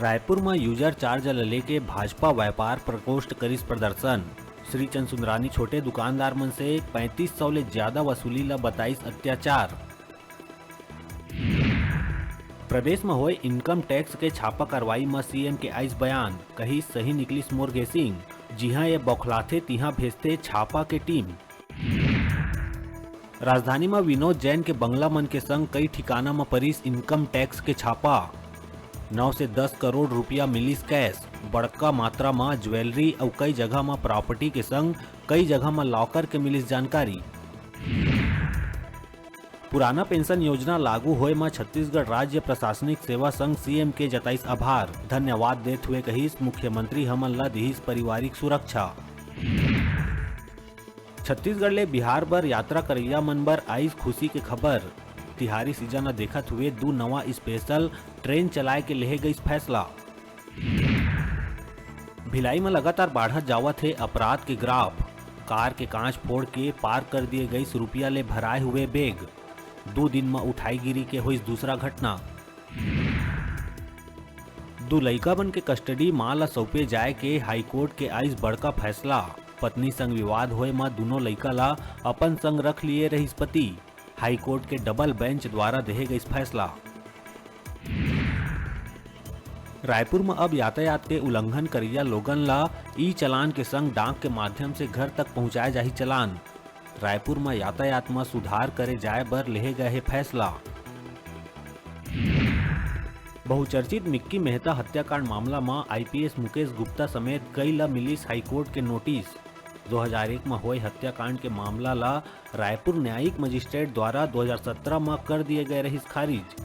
रायपुर में user charge लेके भाजपा व्यापार प्रकोष्ठ करिस प्रदर्शन। श्री चंद्रसुंदरानी छोटे दुकानदार मन से 3500 ले ज्यादा वसूली ला बताइस अत्याचार। प्रदेश में होए इनकम टैक्स के छापा कार्रवाई में सीएम के आइस बयान, कही सही निकलिस मोर गेसिंग। जिहां ये बौखलाथे तिहां भेजते छापा के टीम। राजधानी में विनोद जैन के बंगला मन के संग कई ठिकाना में परिस इनकम टैक्स के छापा। 9 से 10 करोड़ रुपया मिलिस कैश। बड़का मात्रा में ज्वेलरी और कई जगह में प्रॉपर्टी के संग कई जगह में लॉकर के मिलिस जानकारी। पुराना पेंशन योजना लागू होए में छत्तीसगढ़ राज्य प्रशासनिक सेवा संघ सीएम के जताइस आभार। धन्यवाद देते हुए कहिस मुख्यमंत्री हमन ला दिहिस पारिवारिक सुरक्षा। छत्तीसगढ़ ले बिहार बर यात्रा करैया मन बर आइस खुशी के खबर। तिहारी सीजन ला देखत हुए 2 नवा स्पेशल ट्रेन चलाए के लेहे गई फैसला। भिलाई में लगातार बढ़त जावत है अपराध के ग्राफ। कार के कांच फोड़ के पार कर दिए गई रुपया ले भराए हुए बैग। 2 दिन में उठाईगिरी के हुई दूसरा घटना। 2 लइका बन के कस्टडी मां ला सौंपे जाए के हाईकोर्ट के आइस बड़का फैसला। पत्नी संग विवाद होए में दोनों लइका ला अपन संग रख लिए रहिस पति। हाईकोर्ट के डबल बेंच द्वारा देहे गई फैसला। रायपुर में अब यातायात के उल्लंघन करिया लोगन ला ई चलान के संग डाक के माध्यम से घर तक पहुंचाए जाही चलान। रायपुर में यातायात में सुधार करे जाए बर लेहे गए है फैसला। बहुचर्चित मिक्की मेहता हत्याकांड मामला में आईपीएस मुकेश गुप्ता समेत कई ला मिलिस हाईकोर्ट के नोटिस। 2001 में हुए हत्याकांड के मामला ला रायपुर न्यायिक मजिस्ट्रेट द्वारा 2017 में कर दिए गए रहिस खारिज।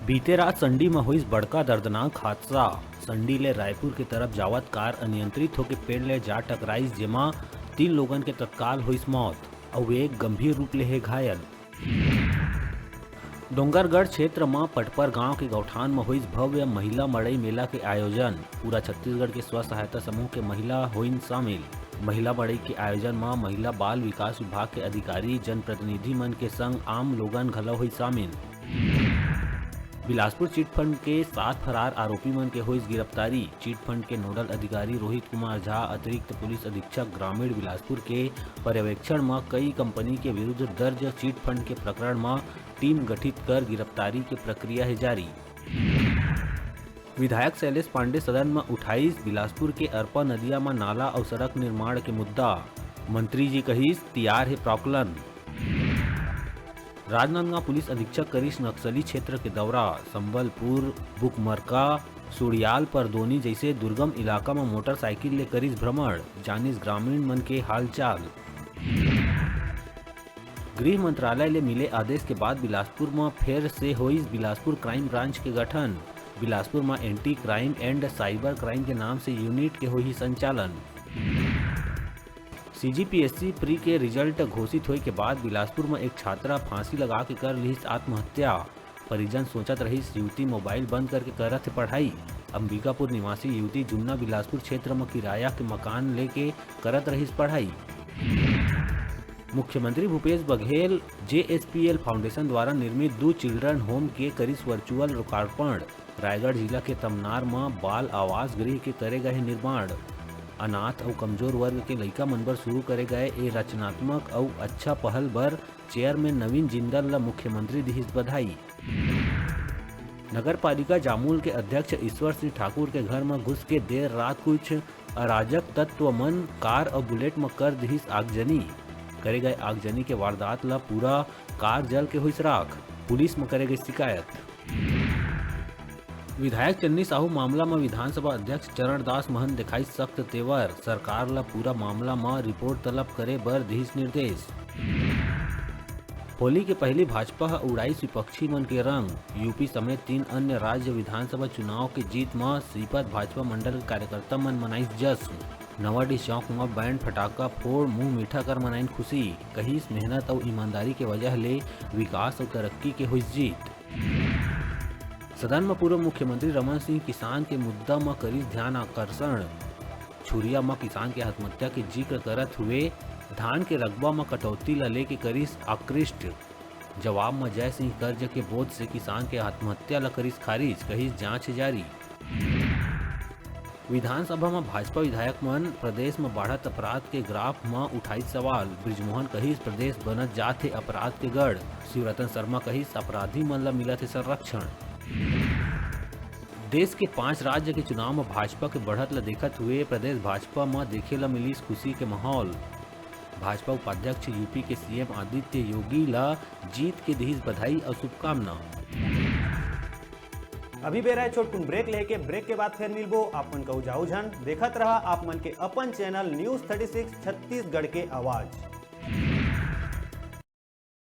बीते रात संडी में हुई बड़का दर्दनाक हादसा। संडी ले रायपुर की तरफ जावत कार अनियंत्रित होकर पेड़ ले जा टकराइस, जेमा 3 लोगन के तत्काल हुई मौत और एक गंभीर रूप ले है घायल। डोंगरगढ़ क्षेत्र में पटपर गांव के गौठान में हुई भव्य महिला मड़ई मेला के आयोजन। पूरा छत्तीसगढ़ के स्व सहायता समूह के महिला हुई शामिल। महिला मड़ई के आयोजन में महिला बाल विकास विभाग के अधिकारी, जनप्रतिनिधि मन के संग आम लोगन घलो हुई शामिल। बिलासपुर चिटफंड के 7 फरार आरोपी मन के हुई गिरफ्तारी। चिटफंड के नोडल अधिकारी रोहित कुमार झा अतिरिक्त पुलिस अधीक्षक ग्रामीण बिलासपुर के पर्यवेक्षण में कई कंपनी के विरुद्ध दर्ज चिटफंड के प्रकरण में टीम गठित कर गिरफ्तारी की प्रक्रिया है जारी। विधायक शैलेश पांडे सदन में उठाईस बिलासपुर के अरपा नदिया में नाला और सड़क निर्माण के मुद्दा। मंत्री जी कहिस तैयार है प्रावकलन। राजनांदगांव पुलिस अधीक्षक करिस नक्सली क्षेत्र के दौरा। संबलपुर, बुकमरका, सुड़ियाल, परदोनी जैसे दुर्गम इलाका में मोटरसाइकिल ले करिस भ्रमण। जानिस ग्रामीण मन के हालचाल। गृह मंत्रालय ले मिले आदेश के बाद बिलासपुर में फिर से हुई बिलासपुर क्राइम ब्रांच के गठन। बिलासपुर में anti crime and cyber crime के नाम से यूनिट के हुई संचालन। सीजीपीएससी प्री के रिजल्ट घोषित होने के बाद बिलासपुर में एक छात्रा फांसी लगा के कर ली आत्महत्या। परिजन सोचत रही युवती मोबाइल बंद करके करत पढ़ाई। अंबिकापुर निवासी युवती जुन्ना बिलासपुर क्षेत्र में किराया के मकान लेके करत रही पढ़ाई। मुख्यमंत्री भूपेश बघेल जेएचपीएल फाउंडेशन द्वारा निर्मित 2 चिल्ड्रन होम के करिस वर्चुअल लोकार्पण। रायगढ़ जिला के तमनार में बाल आवास गृह के करे गए निर्माण। अनाथ और कमजोर वर्ग के लइका मन बर शुरू करे गए ए रचनात्मक और अच्छा पहल बर चेयरमैन नवीन जिंदल ला मुख्यमंत्री दिहिस बधाई। नगर पालिका जामुल के अध्यक्ष ईश्वर सिंह ठाकुर के घर में घुस के देर रात कुछ अराजक तत्व मन कार और बुलेट में कर दिहिस आगजनी। करे गए आगजनी के वारदात ला पूरा कार जल के हुई राख। पुलिस में करे गई शिकायत। विधायक चन्नी साहू मामला में विधानसभा अध्यक्ष चरणदास महंत दिखाई सख्त तेवर। सरकार ला पूरा मामला में रिपोर्ट तलब करे बर दिहिस निर्देश। होली के पहली भाजपा उड़ाई विपक्षी मन के रंग। यूपी समेत 3 अन्य राज्य विधानसभा चुनाव के जीत में श्रीपत भाजपा मंडल के कार्यकर्ता मन मनाइस जश्न। नवाडी चौक में बैंड फटाका फोड़ मुंह मीठा कर मनाइन खुशी। कहिस मेहनत और ईमानदारी के वजह ले विकास और तरक्की के हुई जीत। सदन में पूर्व मुख्यमंत्री रमन सिंह किसान के मुद्दा में करिस ध्यान आकर्षण। छुरिया में किसान के आत्महत्या के जिक्र करत हुए धान के रकबा में कटौती ला लेके करिस आकृष्ट। जवाब में जय सिंह कर्ज के बोझ से किसान के आत्महत्या ला करिस खारिज, कहिस जांच जारी। विधानसभा में भाजपा विधायक मन प्रदेश में बढ़त अपराध के ग्राफ में उठाई सवाल, बृजमोहन कहिस प्रदेश बनत जाथे अपराध के गढ़, शिवरतन शर्मा कहिस अपराधी मन ला मिलत है संरक्षण। देश के 5 राज्य के चुनाव में भाजपा के बढ़त ला देखत हुए प्रदेश भाजपा में देखे ला मिली खुशी के माहौल। भाजपा उपाध्यक्ष यूपी के सीएम आदित्य योगी ला जीत के दिहिस बधाई और शुभकामना। अभी बेरा है छोटकुन ब्रेक लेके, ब्रेक के बाद फिर मिलबो। आप मन कहू जाऊ झन देखत रहा आप मन के अपन चैनल न्यूज 36 छत्तीसगढ़ के आवाज।